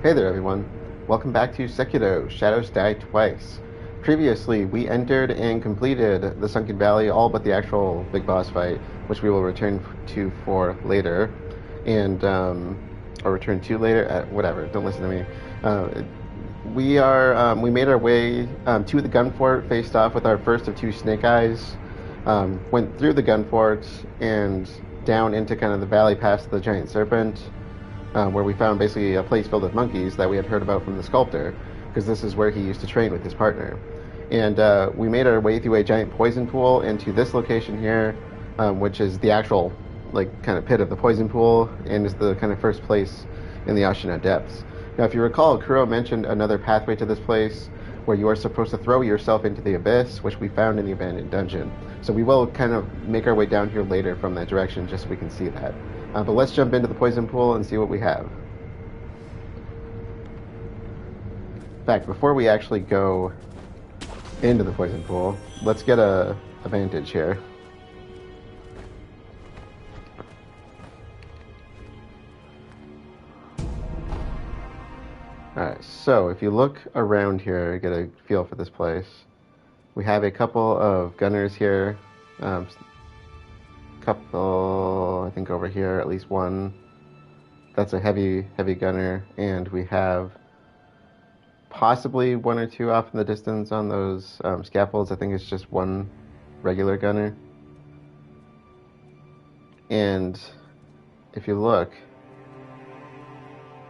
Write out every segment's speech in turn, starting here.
Hey there everyone, welcome back to Sekiro, Shadows Die Twice. Previously, we entered and completed the Sunken Valley, all but the actual big boss fight, which we will return to for later, and, or return to later, whatever, don't listen to me. We made our way to the gun fort, faced off with our first of two snake eyes, went through the gun fort, and down into kind of the valley past the giant serpent, where we found basically a place filled with monkeys that we had heard about from the sculptor, because this is where he used to train with his partner. And we made our way through a giant poison pool into this location here, which is the actual, like, kind of pit of the poison pool, and is the kind of first place in the Ashina Depths. Now, if you recall, Kuro mentioned another pathway to this place where you are supposed to throw yourself into the abyss, which we found in the abandoned dungeon. So we will kind of make our way down here later from that direction, just so we can see that. But let's jump into the poison pool and see what we have. In fact, before we actually go into the poison pool, let's get a vantage here. Alright, so if you look around here, get a feel for this place. We have a couple of gunners here. Couple, I think over here, at least one. That's a heavy gunner, and we have possibly one or two off in the distance on those scaffolds. I think it's just one regular gunner. And if you look,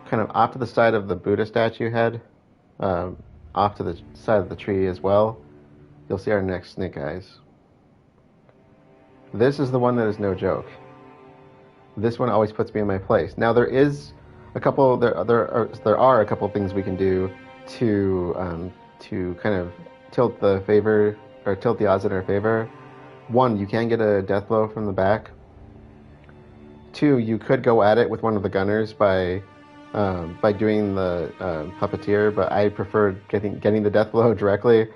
kind of off to the side of the Buddha statue head, off to the side of the tree as well, you'll see our next snake eyes. This is the one that is no joke. This one always puts me in my place. Now there is a couple. There are a couple things we can do to kind of tilt the favor or tilt the odds in our favor. One, you can get a death blow from the back. Two, you could go at it with one of the gunners by doing the puppeteer, but I prefer getting the death blow directly.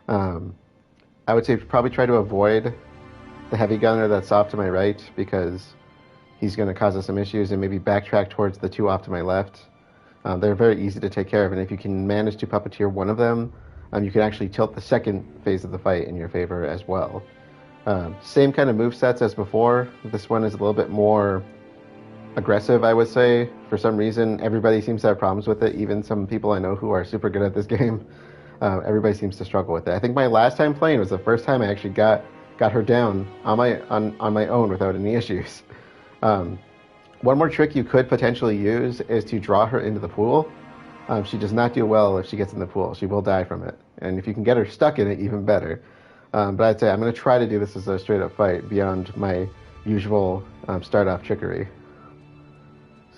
I would say probably try to avoid the heavy gunner that's off to my right, because he's going to cause us some issues, and maybe backtrack towards the two off to my left. They're very easy to take care of, and if you can manage to puppeteer one of them, you can actually tilt the second phase of the fight in your favor as well. Same kind of movesets as before. This one is a little bit more aggressive, I would say. For some reason, everybody seems to have problems with it, even some people I know who are super good at this game. Everybody seems to struggle with it. I think my last time playing was the first time I actually got her down on my own without any issues. One more trick you could potentially use is to draw her into the pool. She does not do well if she gets in the pool. She will die from it. And if you can get her stuck in it, even better. But I'd say I'm going to try to do this as a straight up fight beyond my usual start off trickery.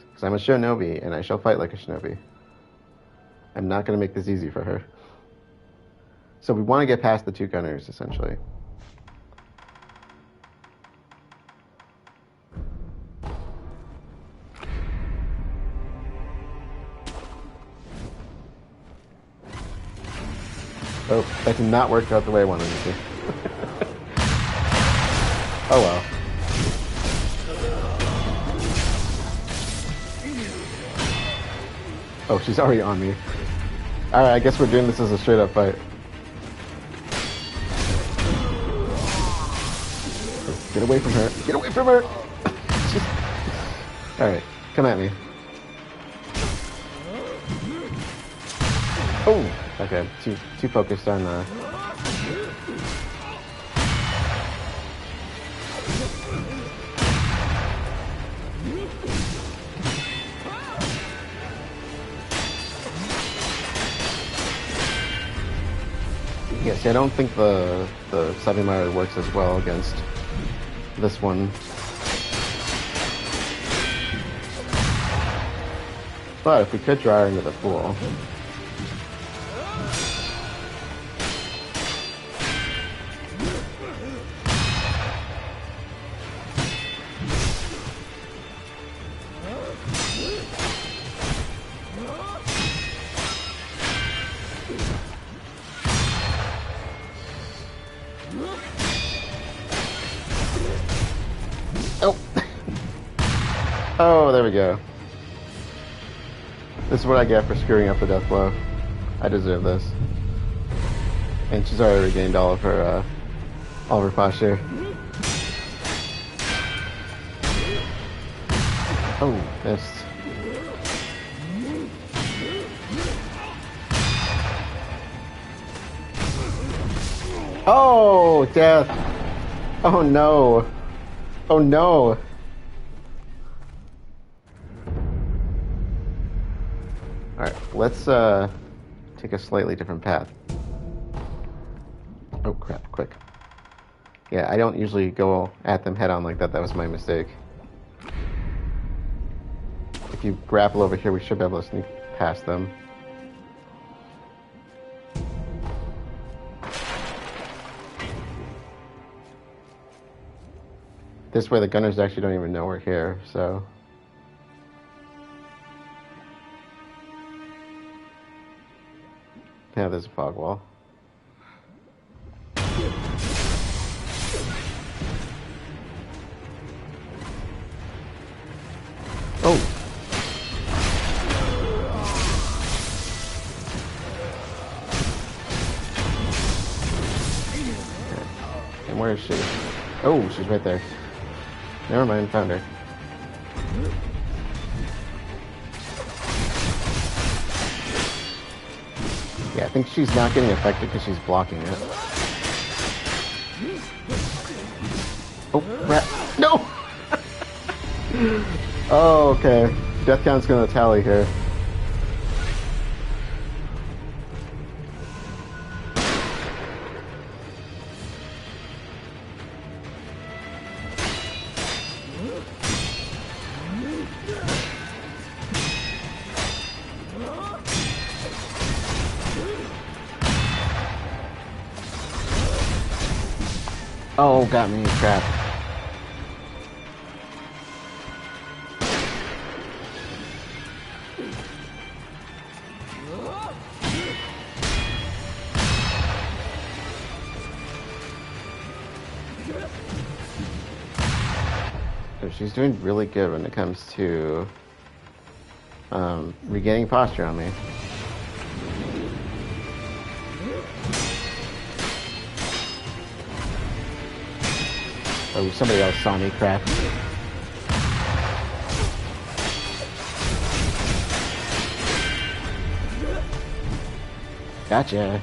Because I'm a shinobi, and I shall fight like a shinobi. I'm not going to make this easy for her. So we want to get past the two gunners, essentially. Oh, that did not work out the way I wanted it to. Oh well. Oh, she's already on me. Alright, I guess we're doing this as a straight up fight. Get away from her. Get away from her! Alright, come at me. Oh! Okay, too focused on yeah, see, I don't think the Sabimara works as well against this one. But if we could draw her into the pool. Oh, there we go. This is what I get for screwing up the death blow. I deserve this. And she's already regained all of her posture. Oh, missed. Oh, death! Oh no! Oh no! Alright, let's take a slightly different path. Oh crap, quick. Yeah, I don't usually go at them head on like that. That was my mistake. If you grapple over here, we should be able to sneak past them. This way the gunners actually don't even know we're here, so... Yeah, there's a fog wall. Oh! And where is she? Oh, she's right there. Never mind, found her. Yeah, I think she's not getting affected because she's blocking it. Oh, crap. No! Oh, okay. Death count's gonna tally here. Oh, got me, crap. So she's doing really good when it comes to regaining posture on me. Oh, somebody else saw me, crap. Gotcha.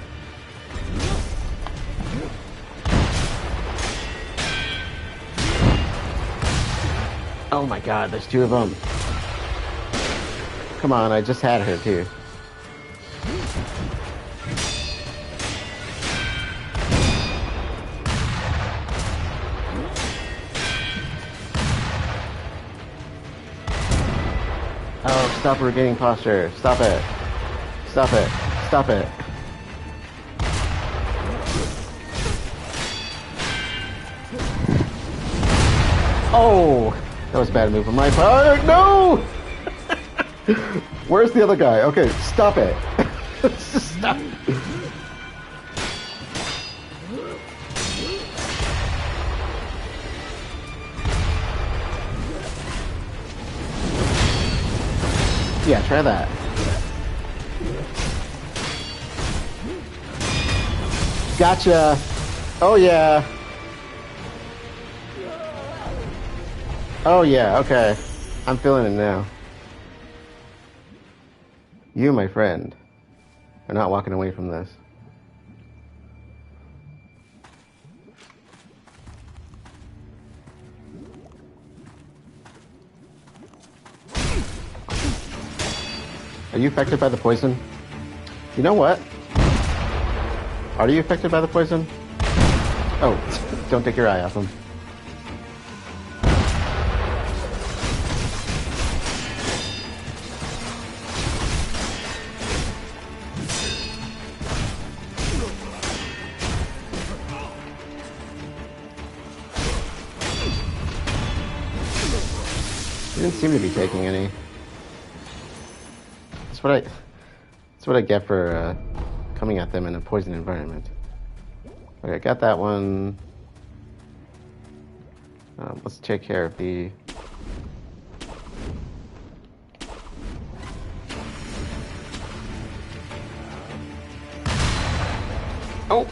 Oh my god, there's two of them. Come on, I just had her too. Oh, stop regaining posture. Stop it. Stop it. Stop it. Oh, that was a bad move on my part. No! Where's the other guy? Okay, stop it. Stop. Yeah, try that. Gotcha. Oh yeah. Oh yeah, okay. I'm feeling it now. You, my friend, are not walking away from this. Are you affected by the poison? You know what? Are you affected by the poison? Oh, don't take your eye off him. He didn't seem to be taking any. That's what I get for coming at them in a poison environment. Okay, got that one. Let's take care of the... Oh!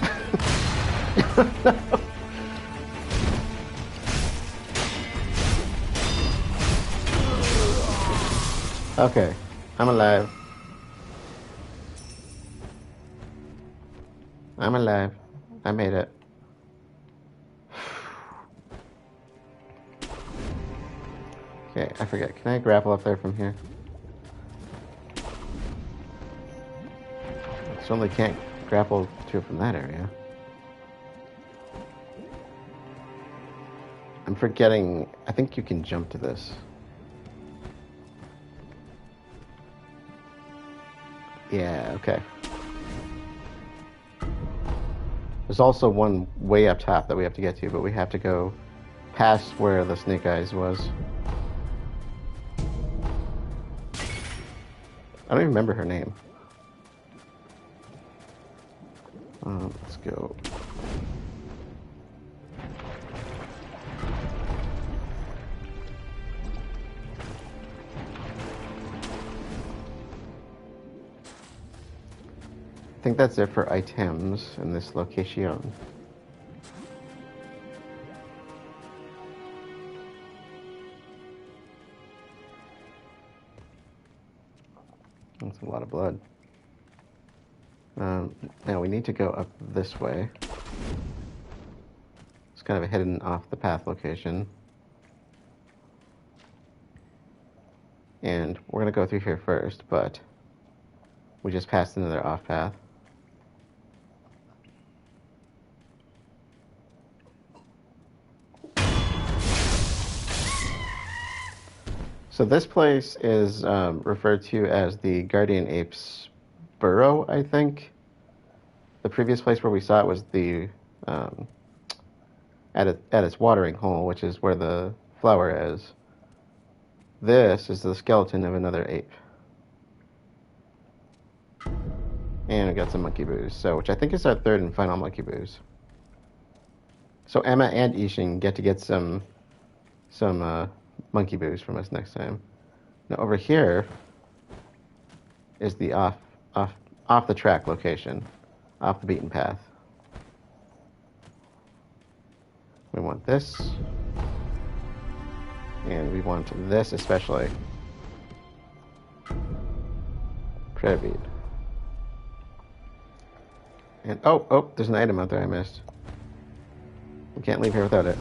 Okay, I'm alive. I'm alive. I made it. Okay, I forget. Can I grapple up there from here? I certainly can't grapple to it from that area. I'm forgetting. I think you can jump to this. Yeah, okay. There's also one way up top that we have to get to, but we have to go past where the Snake Eyes was. I don't even remember her name. Let's go. I think that's it for items in this location. That's a lot of blood. Now we need to go up this way. It's kind of a hidden off the path location. And we're going to go through here first, but we just passed another off path. So this place is referred to as the Guardian Ape's Burrow, I think. The previous place where we saw it was the at its watering hole, which is where the flower is. This is the skeleton of another ape. And we got some monkey boos, so which I think is our third and final monkey boos. So Emma and Ishin get to get some monkey boos from us next time. Now over here is the off the track location, off the beaten path. We want this, and we want this especially. Prayer bead. And oh, there's an item out there I missed. We can't leave here without it.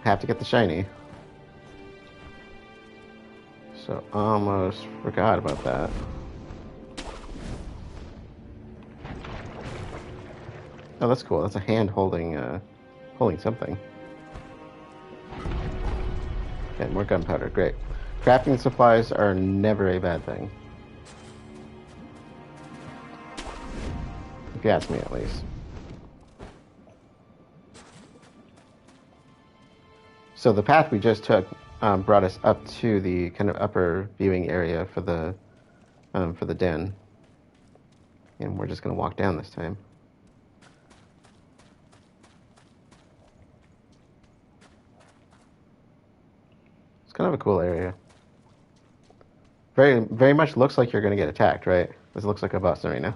Have to get the shiny. So almost forgot about that. Oh, that's cool. That's a hand holding something. Okay, more gunpowder. Great. Crafting supplies are never a bad thing. If you ask me, at least. So the path we just took brought us up to the kind of upper viewing area for the den, and we're just going to walk down this time. It's kind of a cool area. Very, very much looks like you're going to get attacked, right? This looks like a boss arena.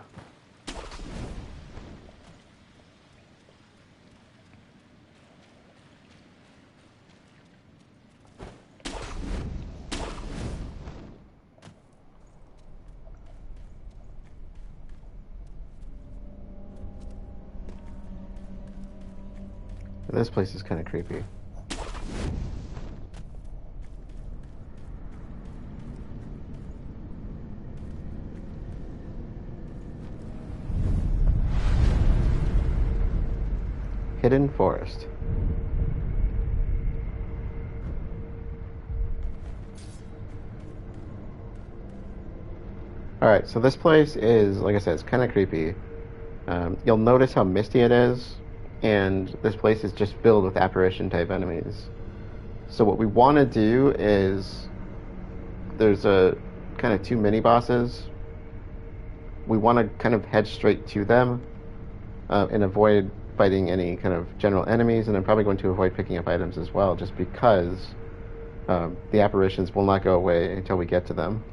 This place is kind of creepy. Hidden forest. Alright, so this place is, like I said, it's kind of creepy. You'll notice how misty it is, and this place is just filled with apparition-type enemies. So what we want to do is, there's a kind of two mini-bosses. We want to kind of head straight to them and avoid fighting any kind of general enemies, and I'm probably going to avoid picking up items as well, just because the apparitions will not go away until we get to them.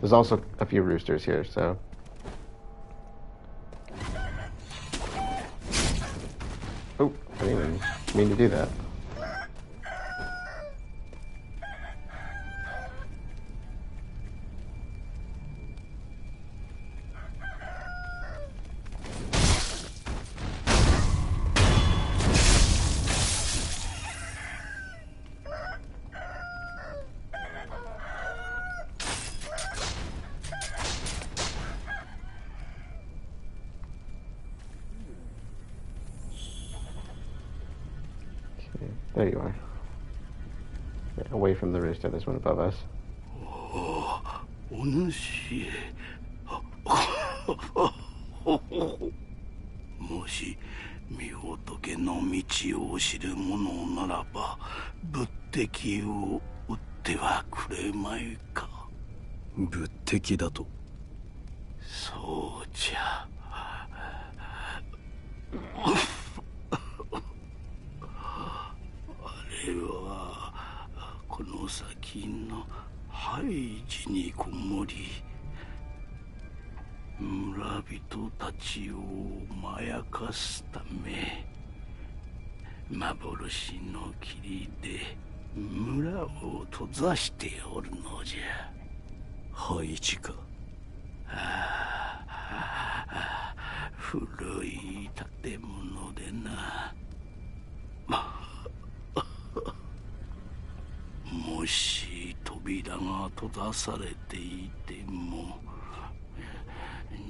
There's also a few roosters here, so... I didn't even mean to do that. There you are. Yeah, away from the rooster, there's one above us. Oh, onushi. もし御仏の道を知る者ならば仏敵を撃ってはくれまいか。仏敵だと。そうじゃ。あれはこの先のハイジにこもり村人たちをまやかすため幻の霧で村を閉ざしておるのじゃ。ハイジか。古い建物でな。もし扉が閉ざされていても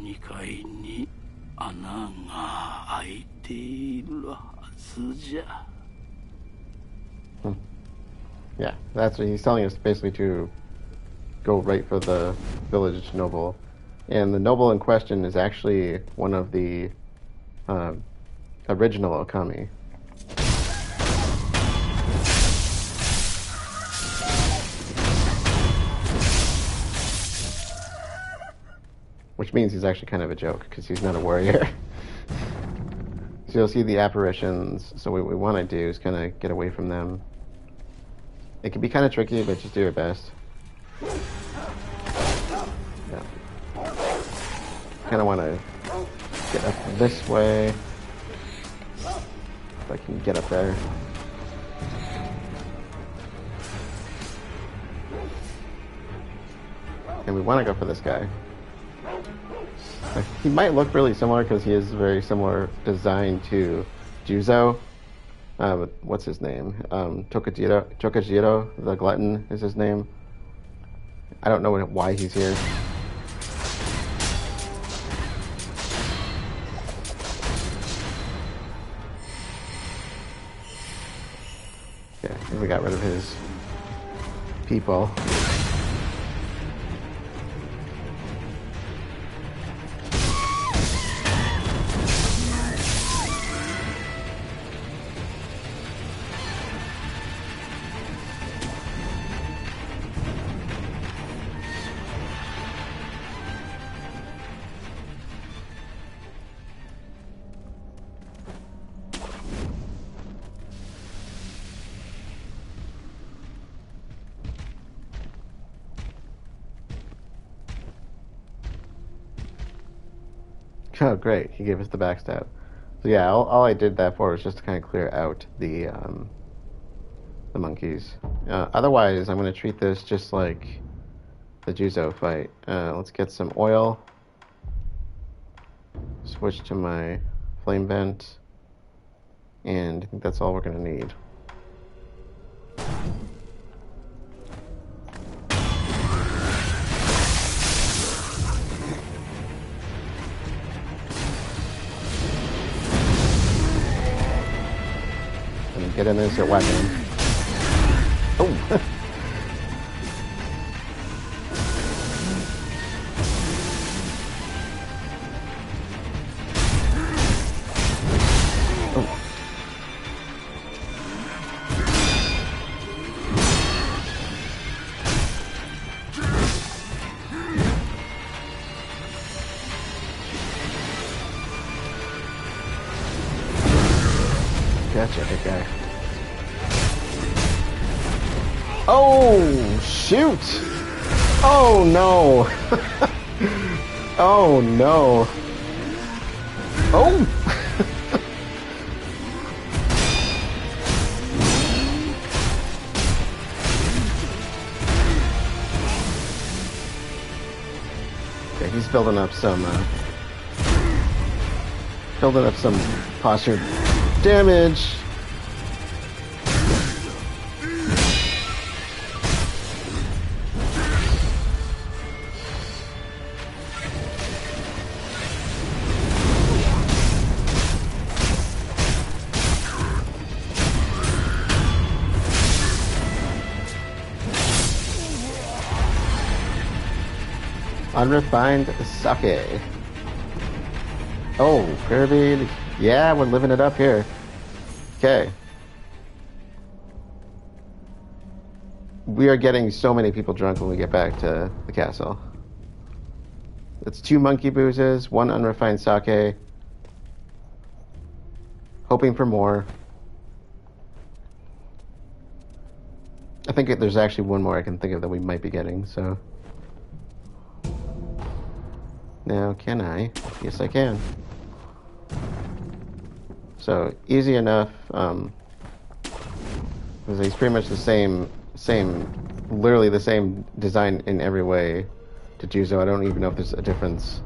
2階に穴が開いているはずじゃ。Yeah, that's what he's telling us, basically to go right for the village noble. And the noble in question is actually one of the original Okami. Which means he's actually kind of a joke, because he's not a warrior. So you'll see the apparitions, so what we want to do is kind of get away from them. It can be kind of tricky, but just do your best. Yeah. Kind of want to get up this way. If I can get up there. And we want to go for this guy. He might look really similar because he is very similar design to Juzo. What's his name? Tokujiro, the Glutton is his name. I don't know why he's here. Yeah, we got rid of his people. Oh, great. He gave us the backstab. So yeah, all I did that for was just to kind of clear out the monkeys. Otherwise, I'm going to treat this just like the Juzo fight. Let's get some oil. Switch to my flame vent. And I think that's all we're going to need. Get an insert weapon. Oh! Gotcha, big guy. Oh, shoot! Oh, no! Oh, no! Oh! Okay, he's building up some posture damage. Unrefined sake. Oh, Kirby. Yeah, we're living it up here. Okay. We are getting so many people drunk when we get back to the castle. It's 2 monkey boozes, 1 unrefined sake. Hoping for more. I think there's actually 1 more I can think of that we might be getting, so... Now, can I? Yes, I can. So, easy enough. He's pretty much the same, literally the same design in every way to Juzo. I don't even know if there's a difference.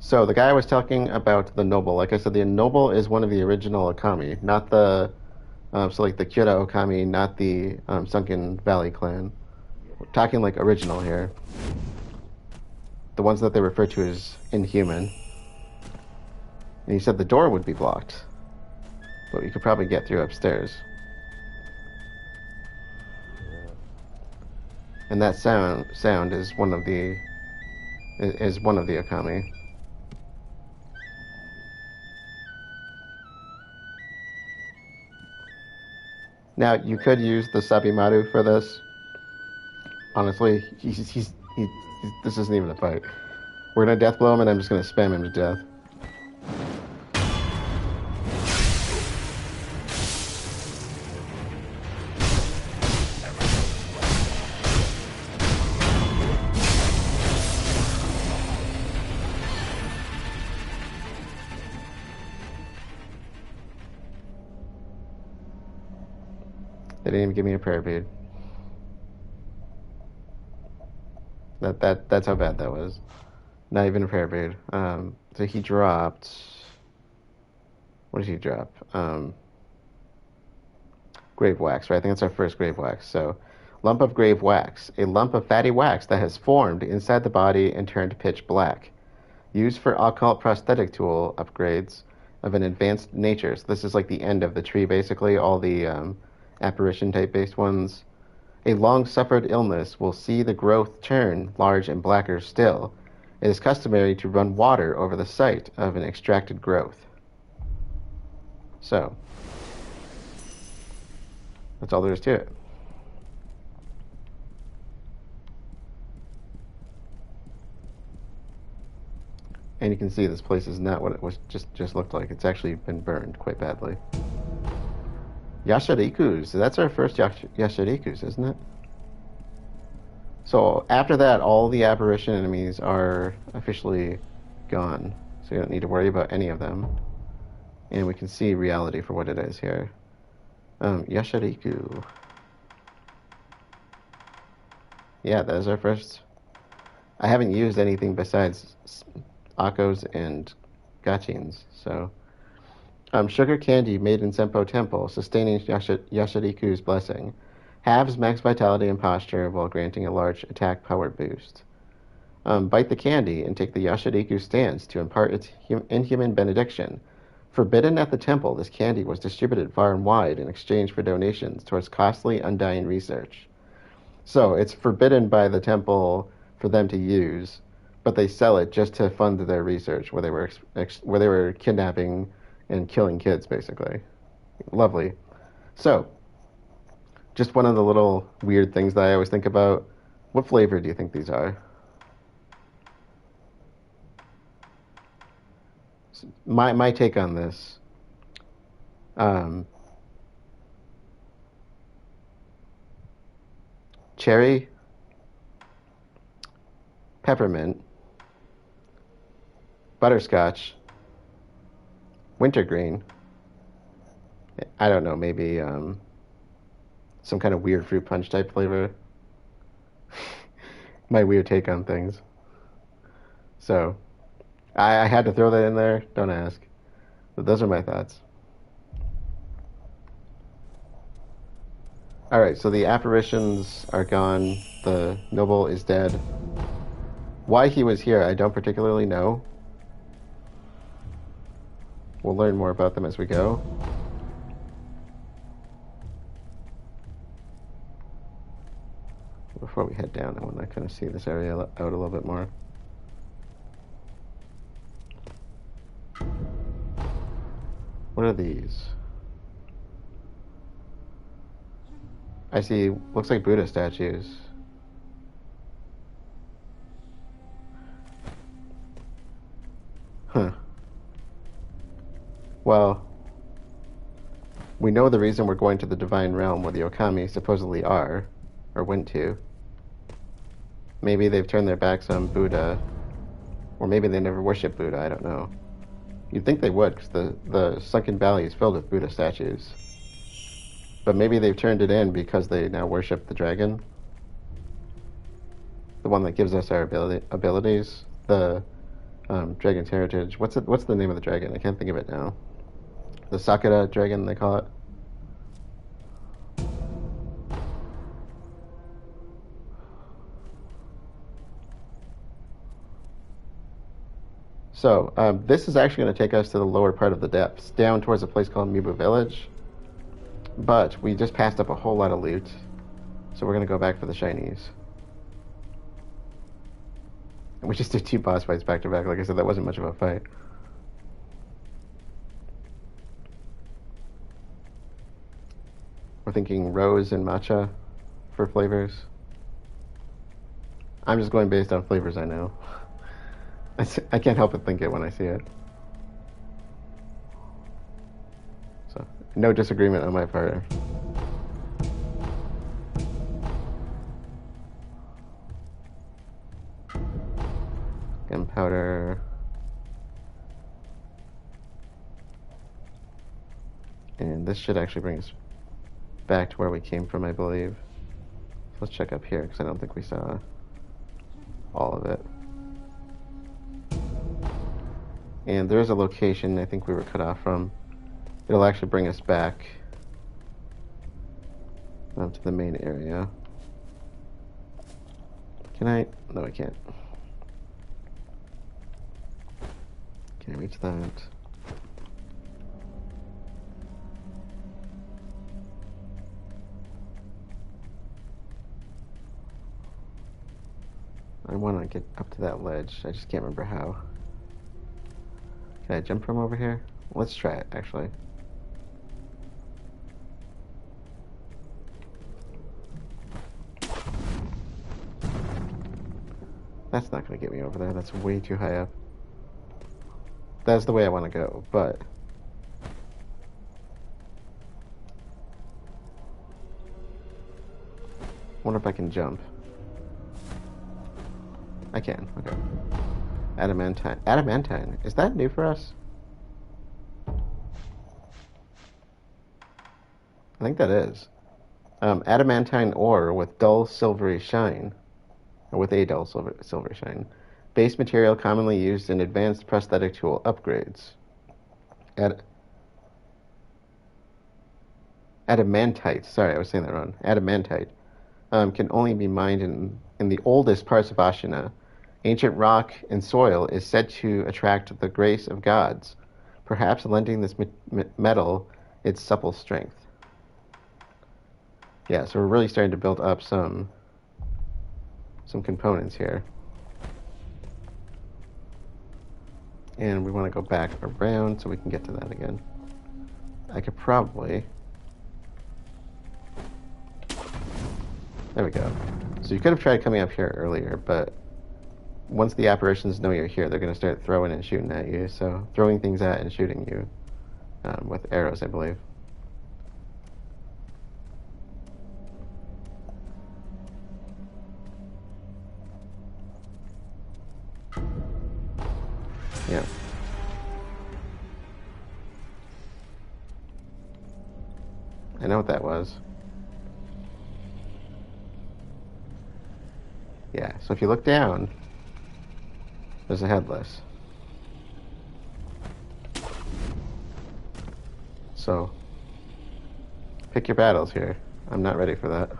So, the guy I was talking about, the noble. Like I said, the noble is one of the original Okami, not the... so like the Kyura Okami, not the Sunken Valley clan. We're talking like original here. The ones that they refer to as inhuman. And he said the door would be blocked. But you could probably get through upstairs. And that sound is one of the Okami. Now, you could use the Sabimaru for this. Honestly, this isn't even a fight. We're gonna death blow him, and I'm just gonna spam him to death. They didn't even give me a prayer bead. That's how bad that was. Not even a prayer bead. So he dropped. What did he drop? Grave wax, right? I think that's our first grave wax. So, lump of grave wax, a lump of fatty wax that has formed inside the body and turned pitch black. Used for occult prosthetic tool upgrades of an advanced nature. So this is like the end of the tree, basically. All the apparition type based ones. A long suffered illness will see the growth turn large and blacker still. It is customary to run water over the site of an extracted growth. So, that's all there is to it. And you can see this place is not what it was just looked like. It's actually been burned quite badly. Yasharikus. That's our first Yasharikus, isn't it? So after that, all the apparition enemies are officially gone. So you don't need to worry about any of them. And we can see reality for what it is here. Yashariku. Yeah, that is our first. I haven't used anything besides Akos and Gachins, so... sugar candy made in Senpo Temple, sustaining Yashariku's blessing. Halves max vitality and posture while granting a large attack power boost. Bite the candy and take the Yashariku stance to impart its inhuman benediction. Forbidden at the temple, this candy was distributed far and wide in exchange for donations towards costly undying research. So it's forbidden by the temple for them to use, but they sell it just to fund their research, where they were kidnapping and killing kids, basically. Lovely. So, just one of the little weird things that I always think about. What flavor do you think these are? My take on this. Cherry, peppermint, butterscotch, wintergreen. I don't know, maybe some kind of weird fruit punch type flavor. My weird take on things. So, I had to throw that in there. Don't ask. But those are my thoughts. Alright, so the apparitions are gone. The noble is dead. Why he was here, I don't particularly know. We'll learn more about them as we go. Before we head down, I want to kind of see this area out a little bit more. What are these? I see, looks like Buddha statues. Huh. Well, we know the reason we're going to the Divine Realm where the Okami supposedly are, or went to. Maybe they've turned their backs on Buddha, or maybe they never worship Buddha, I don't know. You'd think they would, because the Sunken Valley is filled with Buddha statues. But maybe they've turned it in because they now worship the dragon. The one that gives us our abilities. The dragon's heritage. What's the name of the dragon? I can't think of it now. The Sakura dragon, they call it. So, this is actually going to take us to the lower part of the depths, down towards a place called Mibu Village. But we just passed up a whole lot of loot, so we're going to go back for the Shinies. And we just did 2 boss fights back to back. Like I said, that wasn't much of a fight. We're thinking rose and matcha for flavors. I'm just going based on flavors I know. I can't help but think it when I see it. So, no disagreement on my part. Gunpowder. And this should actually bring us back to where we came from, I believe. So let's check up here, because I don't think we saw all of it. And there's a location I think we were cut off from. It'll actually bring us back to the main area. Can I? No, I can't. Can't reach that. I want to get up to that ledge. I just can't remember how. Can I jump from over here? Let's try it, actually. That's not going to get me over there. That's way too high up. That's the way I want to go, but... I wonder if I can jump. I can, okay. Adamantine. Adamantine. Is that new for us? I think that is. Adamantine ore with dull silvery shine. Or with a dull silvery shine. Base material commonly used in advanced prosthetic tool upgrades. Adamantite. Sorry, I was saying that wrong. Adamantite. Can only be mined in the oldest parts of Ashina. Ancient rock and soil is said to attract the grace of gods, perhaps lending this metal its supple strength. Yeah, so we're really starting to build up some components here. And we want to go back around so we can get to that again. I could probably... There we go. So you could have tried coming up here earlier, but once the apparitions know you're here, they're going to start throwing and shooting at you. So throwing things at and shooting you with arrows, I believe. Yeah. I know what that was. Yeah, so if you look down, there's a headless. So, pick your battles here. I'm not ready for that.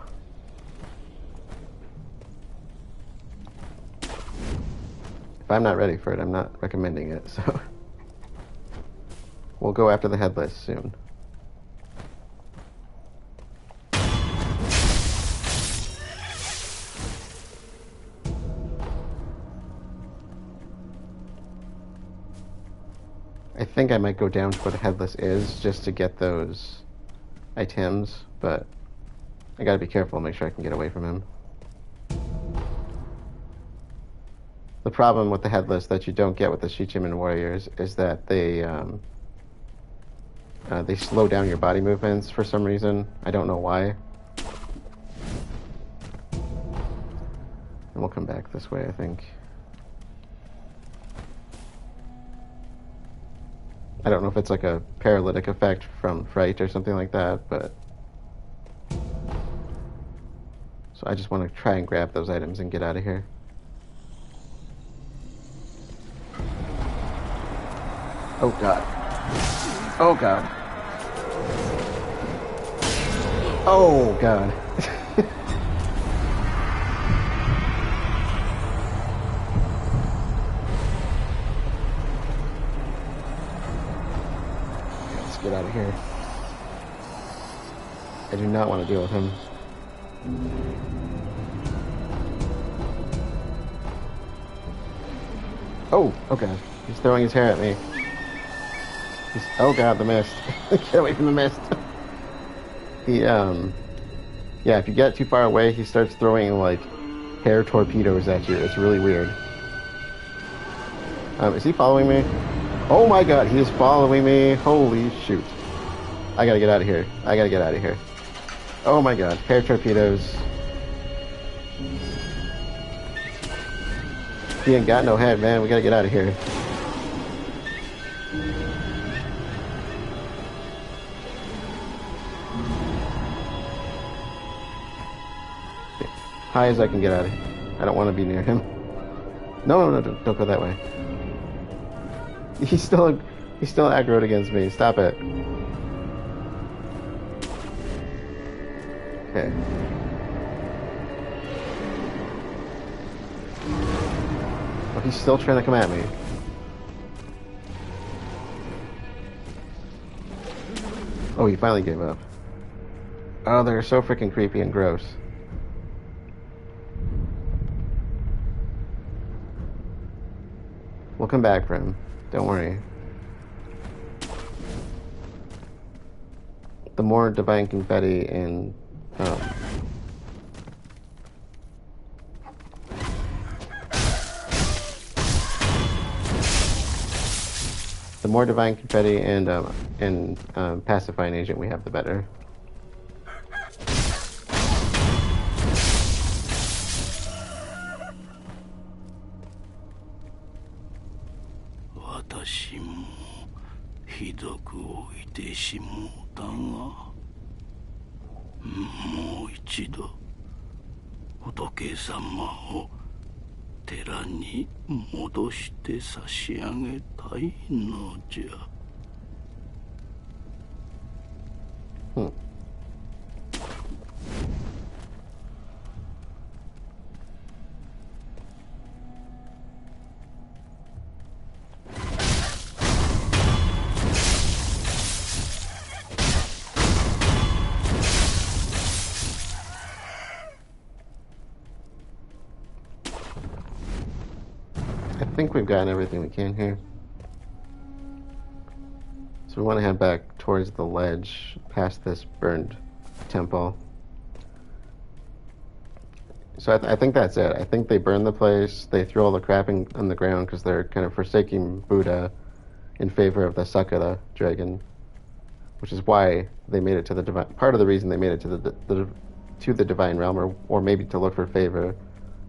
If I'm not ready for it, I'm not recommending it, so... We'll go after the headless soon. I think I might go down to where the headless is just to get those items, but I gotta be careful and make sure I can get away from him. The problem with the headless that you don't get with the Shichiman warriors is that they slow down your body movements for some reason. I don't know why. And we'll come back this way, I think. I don't know if it's like a paralytic effect from fright or something like that, but... So I just want to try and grab those items and get out of here. Oh god. Oh god. Oh god. Let's get out of here. I do not want to deal with him. Oh god. He's throwing his hair at me. Oh god, the mist. Get away from the mist. Yeah, if you get too far away, he starts throwing, like, hair torpedoes at you. It's really weird. Is he following me? Oh my god, he is following me. Holy shoot. I gotta get out of here. I gotta get out of here. Oh my god, hair torpedoes. He ain't got no head, man. We gotta get out of here. High as I can get out of here. I don't want to be near him. No, don't go that way. He's still aggroed against me. Stop it. Okay. Oh, he's still trying to come at me. Oh, he finally gave up. Oh, they're so freaking creepy and gross. We'll come back for him. Don't worry. The more divine confetti and the more divine confetti and pacifying agent we have, the better. I think we've gotten everything we can here. So we want to head back towards the ledge, past this burned temple. So I think that's it. I think they burned the place, they threw all the crap on the ground because they're kind of forsaking Buddha in favor of the Sakura dragon, which is why they made it to the divine... Part of the reason they made it to the divine realm, or maybe to look for favor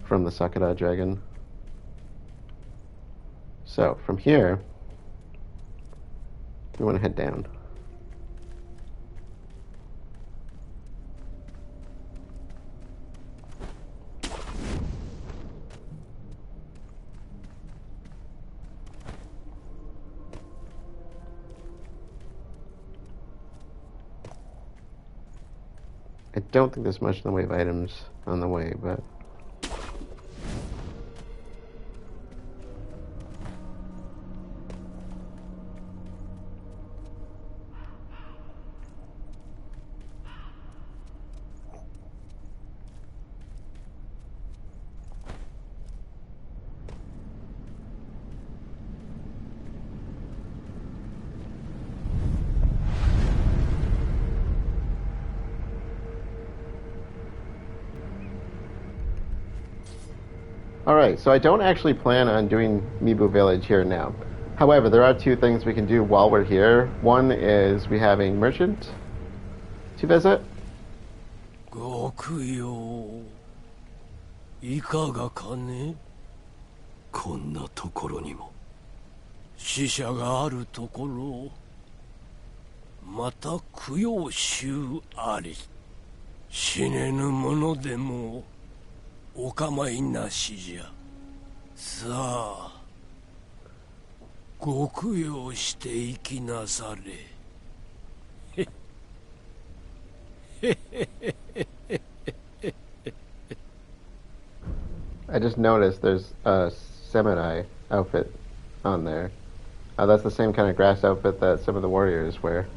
from the Sakura dragon. So, from here, we want to head down. I don't think there's much in the way of items on the way, but... Alright, so I don't actually plan on doing Mibu Village here now. However, there are two things we can do while we're here. One is we have a merchant to visit. ご供養いかがかね。こんなところにも死者があるところ、また供養衆あり。死ねぬものでもお構いなしじゃ。さあ、ご供養していきなされ。I just noticed there's a samurai outfit on there. That's the same kind of grass outfit that some of the warriors wear.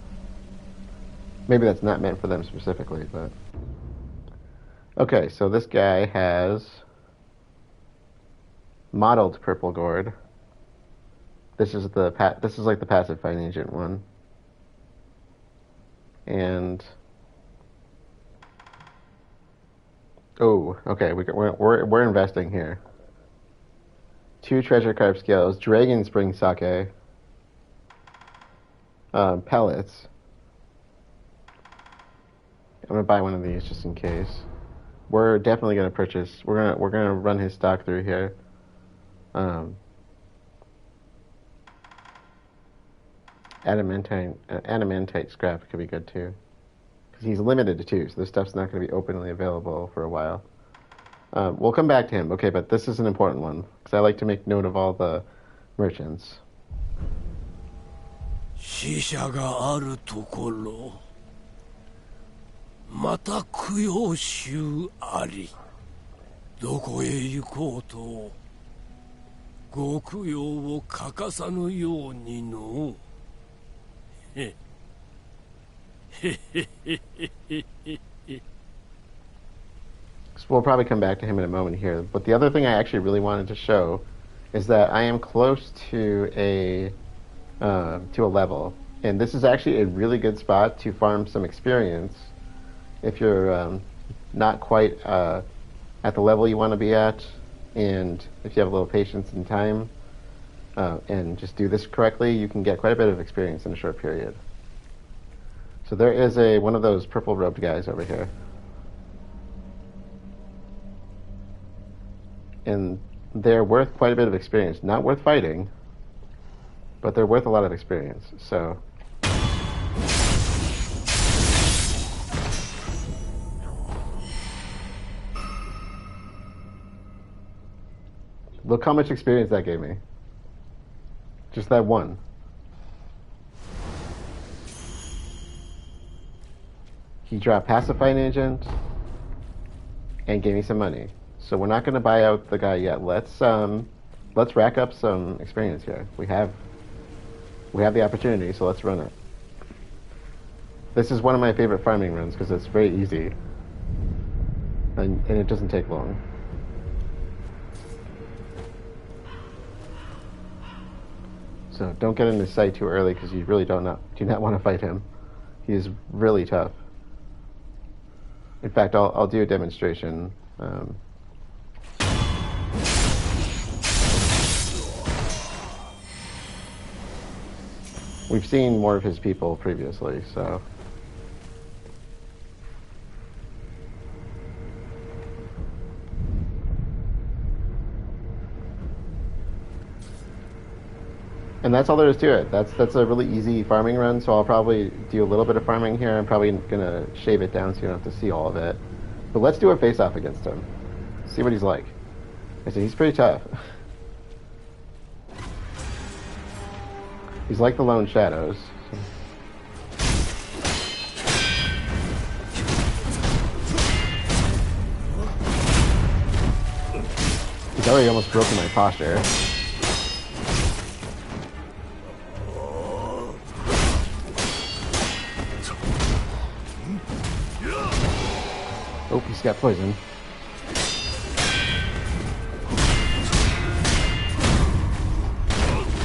Maybe that's not meant for them specifically, but... Okay, so this guy has modeled purple gourd. This is like the passive fighting agent one. And oh, okay, we're investing here. 2 treasure carp scales, dragon spring sake, pellets. I'm gonna buy one of these just in case. We're definitely gonna purchase. We're gonna run his stock through here. Adamantite scrap could be good too, because he's limited to 2, so this stuff's not going to be openly available for a while. We'll come back to him. Okay, but this is an important one because I like to make note of all the merchants. 死者があるところ、また供養衆あり。どこへ行こうとご供養を欠かさぬようにの。So we'll probably come back to him in a moment here. But the other thing I actually really wanted to show is that I am close to a level, and this is actually a really good spot to farm some experience if you're not quite at the level you want to be at, and if you have a little patience and time and just do this correctly, you can get quite a bit of experience in a short period. So there is one of those purple robed guys over here. And they're worth quite a bit of experience. Not worth fighting, but they're worth a lot of experience. So look how much experience that gave me. Just that one. He dropped Pacifying Agent and gave me some money. So we're not going to buy out the guy yet. Let's rack up some experience here. We have the opportunity, so let's run it. This is one of my favorite farming runs because it's very easy and it doesn't take long. So don't get into sight too early because you really do not want to fight him. He is really tough. In fact, I'll do a demonstration. We've seen more of his people previously, so. And that's all there is to it. That's a really easy farming run, so I'll probably do a little bit of farming here. I'm probably gonna shave it down so you don't have to see all of it. But let's do a face-off against him. See what he's like. I said he's pretty tough. He's like the Lone Shadows. It's already almost broken my posture. Oh, he's got poison.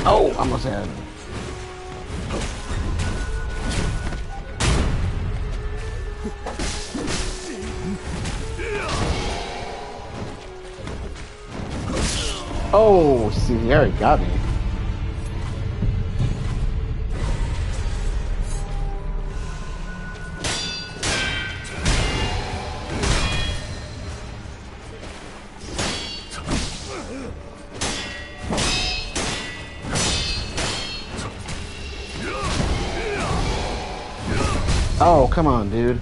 Oh, almost had. Oh, see, he already got me. Oh, come on, dude.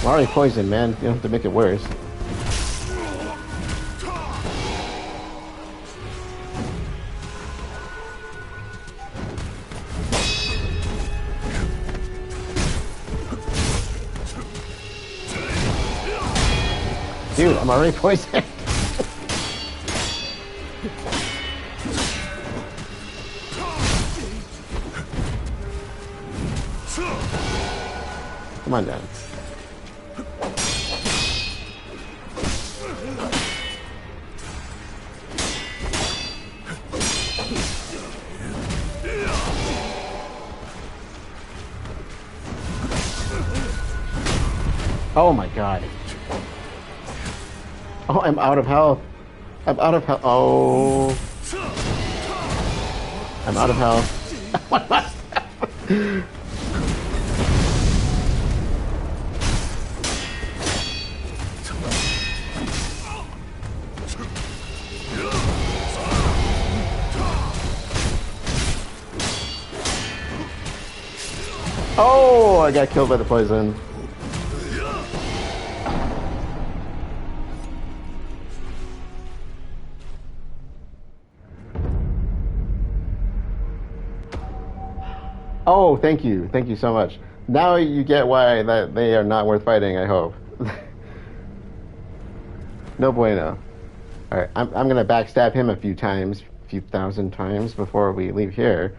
I'm already poisoned, man. You don't have to make it worse. Dude, I'm already poisoned. Come on down. Oh my god. Oh, I'm out of health. I'm out of health. Oh. I'm out of health. What must happen? Oh, I got killed by the poison. Oh, thank you. Thank you so much. Now you get why that they are not worth fighting, I hope. No bueno. Alright, I'm going to backstab him a few times, a few thousand times before we leave here.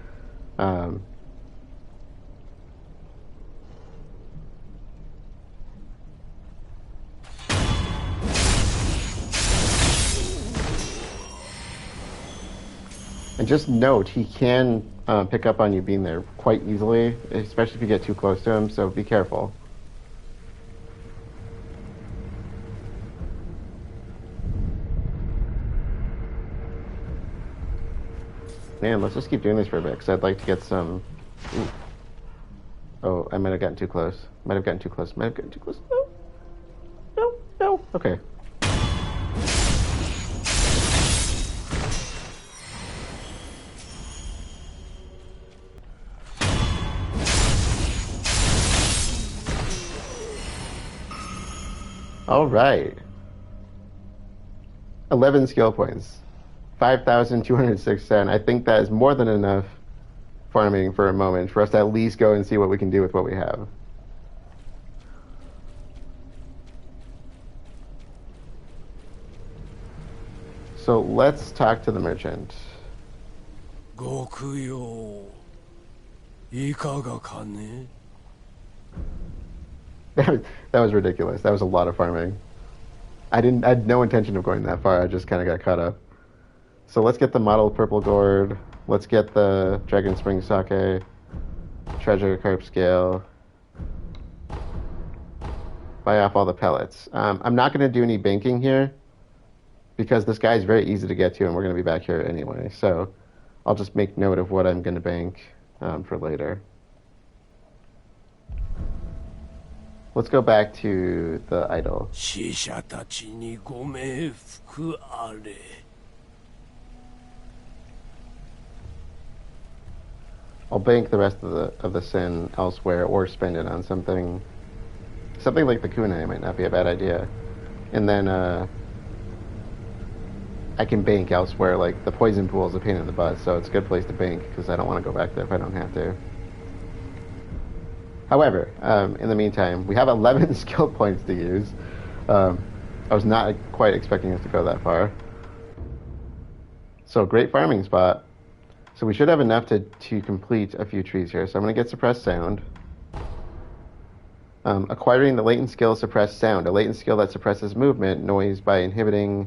And just note, he can pick up on you being there quite easily, especially if you get too close to him, so be careful. Man, let's just keep doing this for a bit, because I'd like to get some... Ooh. Oh, I might have gotten too close. Might have gotten too close. Might have gotten too close. No. No, no. Okay. All right. 11 skill points. 5,206 Sen. I think that is more than enough farming for a moment for us to at least go and see what we can do with what we have. So let's talk to the merchant. Gokuyo, ikaga kane? That was ridiculous. That was a lot of farming. I had no intention of going that far. I just kind of got caught up. So let's get the model purple gourd. Let's get the Dragon Spring sake. Treasure carp scale. Buy off all the pellets. I'm not going to do any banking here because this guy is very easy to get to and we're going to be back here anyway. So I'll just make note of what I'm going to bank for later. Let's go back to the idol. I'll bank the rest of the sin elsewhere or spend it on something like the kunai might not be a bad idea. And then I can bank elsewhere, like the poison pool is a pain in the butt, so it's a good place to bank because I don't want to go back there if I don't have to. However, in the meantime, we have 11 skill points to use. I was not quite expecting us to go that far. So great farming spot. So we should have enough to complete a few trees here. So I'm going to get suppressed sound. Acquiring the latent skill suppressed sound, a latent skill that suppresses movement noise by inhibiting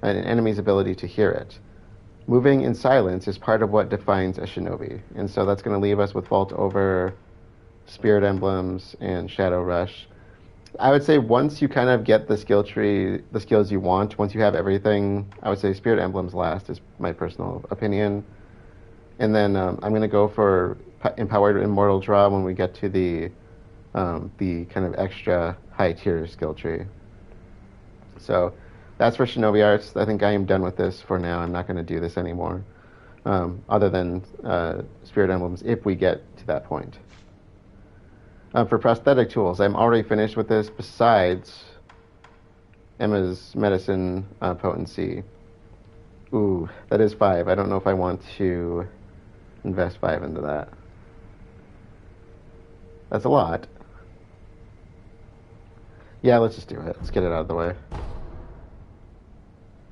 an enemy's ability to hear it. Moving in silence is part of what defines a shinobi. And so that's going to leave us with Vault Over, Spirit Emblems, and Shadow Rush. I would say once you kind of get the skill tree, the skills you want, once you have everything, I would say Spirit Emblems last is my personal opinion. And then I'm going to go for Empowered Immortal Draw when we get to the kind of extra high tier skill tree. So that's for Shinobi Arts. I think I am done with this for now. I'm not going to do this anymore, other than Spirit Emblems if we get to that point. For prosthetic tools, I'm already finished with this besides Emma's medicine potency. Ooh, that is 5. I don't know if I want to invest 5 into that. That's a lot. Yeah, let's just do it. Let's get it out of the way.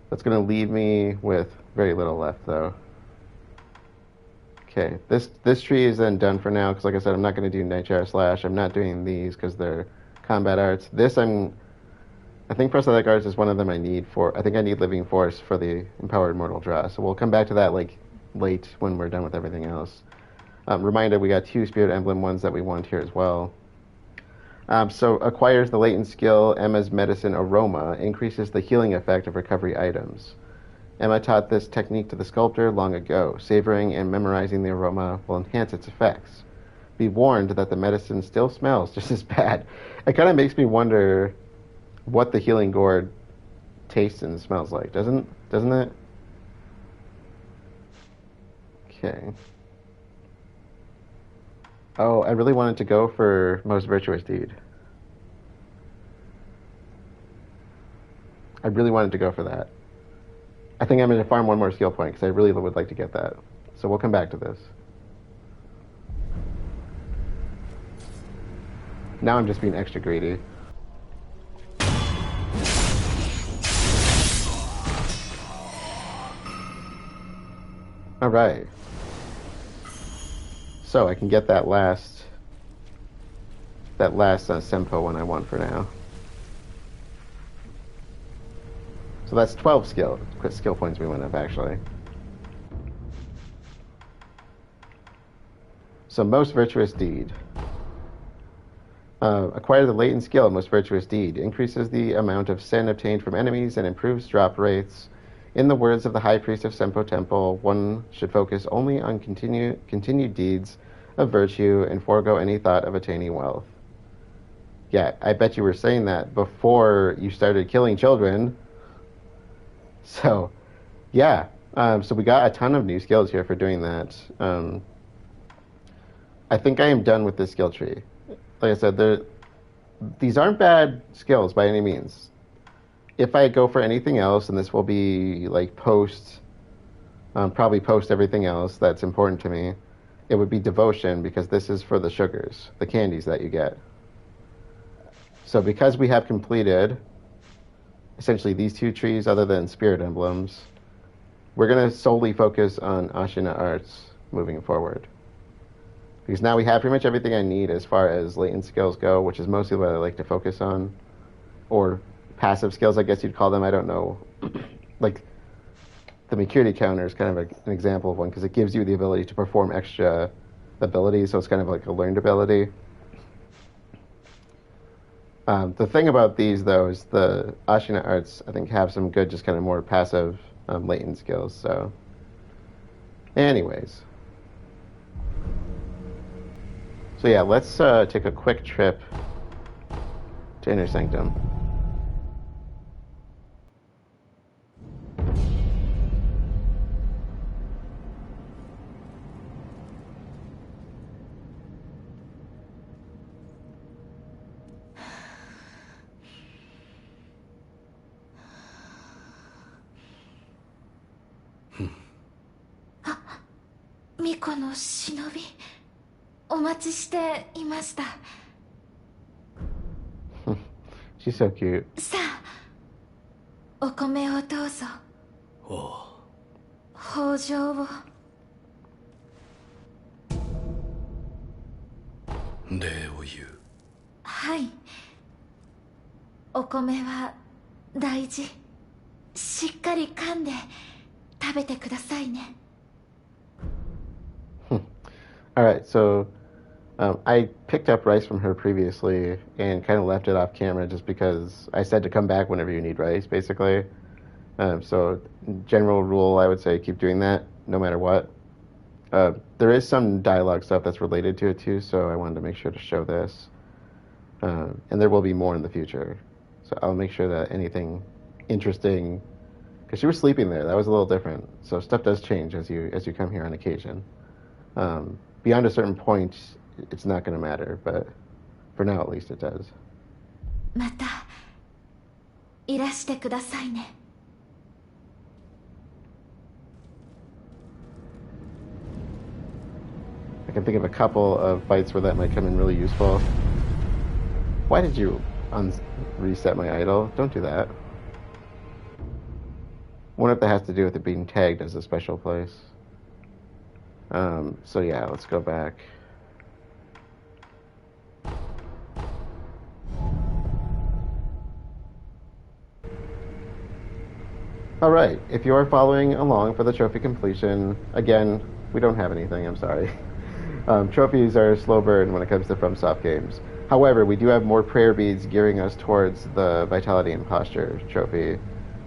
That's going to leave me with very little left, though. Okay, this tree is then done for now, because like I said, I'm not going to do Nightjar Slash. I'm not doing these because they're combat arts. I think prosthetic arts is one of them I need for... I think I need Living Force for the Empowered Mortal Draw, so we'll come back to that like late when we're done with everything else. Reminder, we got 2 Spirit Emblem ones that we want here as well. So acquires the latent skill Emma's Medicine Aroma, increases the healing effect of recovery items. Emma taught this technique to the sculptor long ago. Savoring and memorizing the aroma will enhance its effects. Be warned that the medicine still smells just as bad. It kind of makes me wonder what the healing gourd tastes and smells like, doesn't it? Okay. Oh, I really wanted to go for Most Virtuous Deed. I really wanted to go for that. I think I'm going to farm one more skill point because I really would like to get that. So we'll come back to this. Now I'm just being extra greedy. All right. So I can get that last Senpo one I want for now. So that's 12 skill points we went up, actually. So Most Virtuous Deed. Acquire the latent skill Most Virtuous Deed. Increases the amount of sen obtained from enemies and improves drop rates. In the words of the High Priest of Senpo Temple, one should focus only on continued deeds of virtue and forego any thought of attaining wealth. Yeah, I bet you were saying that before you started killing children. So, yeah. So we got a ton of new skills here for doing that. I think I am done with this skill tree. Like I said, these aren't bad skills by any means. If I go for anything else, and this will be like probably post everything else that's important to me, it would be Devotion, because this is for the sugars, the candies that you get. So because we have completed essentially these 2 trees other than Spirit Emblems, we're going to solely focus on Ashina Arts moving forward. Because now we have pretty much everything I need as far as latent skills go, which is mostly what I like to focus on. Or passive skills, I guess you'd call them. I don't know. Like, the Mercurity counter is kind of an example of one, because it gives you the ability to perform extra abilities, so it's kind of like a learned ability. The thing about these, though, is the Ashina Arts, I think, have some good, just kind of more passive latent skills, so... Anyways. So yeah, let's take a quick trip to Inner Sanctum. Miko no shinobi. お待ちしていました。She's so cute. さあ、お米をどうぞ。豊穣を。礼を言う。はい。お米は大事。しっかり噛んで食べてくださいね。Alright, so I picked up rice from her previously and kind of left it off camera just because I said to come back whenever you need rice, basically. So, general rule, I would say keep doing that no matter what. There is some dialogue stuff that's related to it too, so I wanted to make sure to show this. And there will be more in the future. So I'll make sure that anything interesting, because she was sleeping there, that was a little different. So stuff does change as you come here on occasion. Beyond a certain point, it's not going to matter, but for now at least it does. またいらしてくださいね。I can think of a couple of fights where that might come in really useful. Why did you reset my idol? Don't do that. Wonder if that has to do with it being tagged as a special place. So yeah, let's go back. Alright, if you are following along for the trophy completion, again, we don't have anything, I'm sorry. Trophies are a slow burn when it comes to FromSoft games. However, we do have more prayer beads gearing us towards the Vitality and Posture trophy,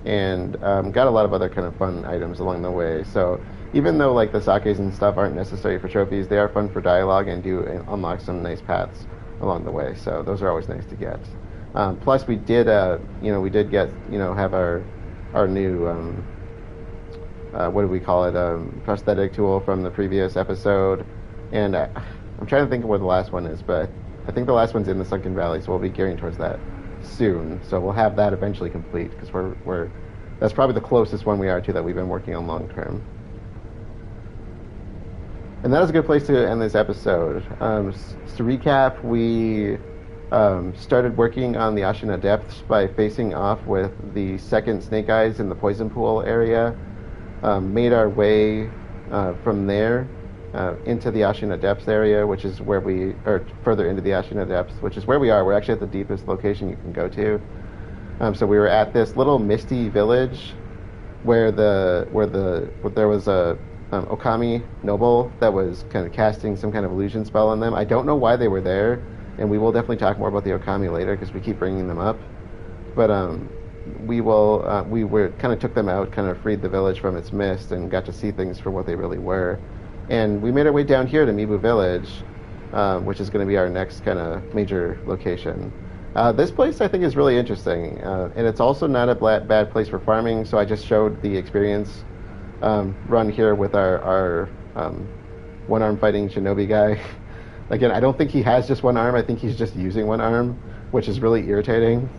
and got a lot of other kind of fun items along the way. So even though like the sakes and stuff aren't necessary for trophies, they are fun for dialogue and do unlock some nice paths along the way. So those are always nice to get. Plus, we did get have our new what do we call it, prosthetic tool from the previous episode, and I'm trying to think of where the last one is, but I think the last one's in the Sunken Valley, so we'll be gearing towards that soon. So we'll have that eventually complete, because that's probably the closest one we are to that we've been working on long term. And that is a good place to end this episode. To recap, we started working on the Ashina Depths by facing off with the second Snake Eyes in the Poison Pool area. Made our way from there into the Ashina Depths area, which is where or further into the Ashina Depths, which is where we are. We're actually at the deepest location you can go to. So we were at this little misty village where there was a Okami noble that was kind of casting some kind of illusion spell on them. I don't know why they were there, and we will definitely talk more about the Okami later because we keep bringing them up. But we kind of took them out, kind of freed the village from its mist, and got to see things for what they really were. And we made our way down here to Mibu Village, which is going to be our next kind of major location. This place I think is really interesting, and it's also not a bad place for farming. So I just showed the experience run here with our one-arm fighting shinobi guy. Again, I don't think he has just one arm. I think he's just using one arm, which is really irritating.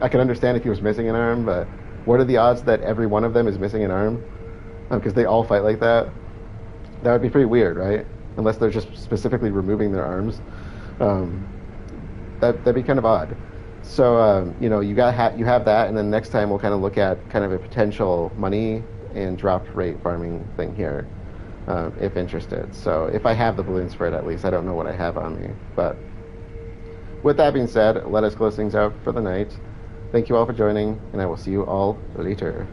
I can understand if he was missing an arm, but what are the odds that every one of them is missing an arm? Because they all fight like that. That would be pretty weird, right? Unless they're just specifically removing their arms. That'd be kind of odd. So you have that, and then next time we'll kind of look at kind of a potential money and drop rate farming thing here, if interested. So if I have the balloons for it, at least I don't know what I have on me. But with that being said, let us close things out for the night. Thank you all for joining, and I will see you all later.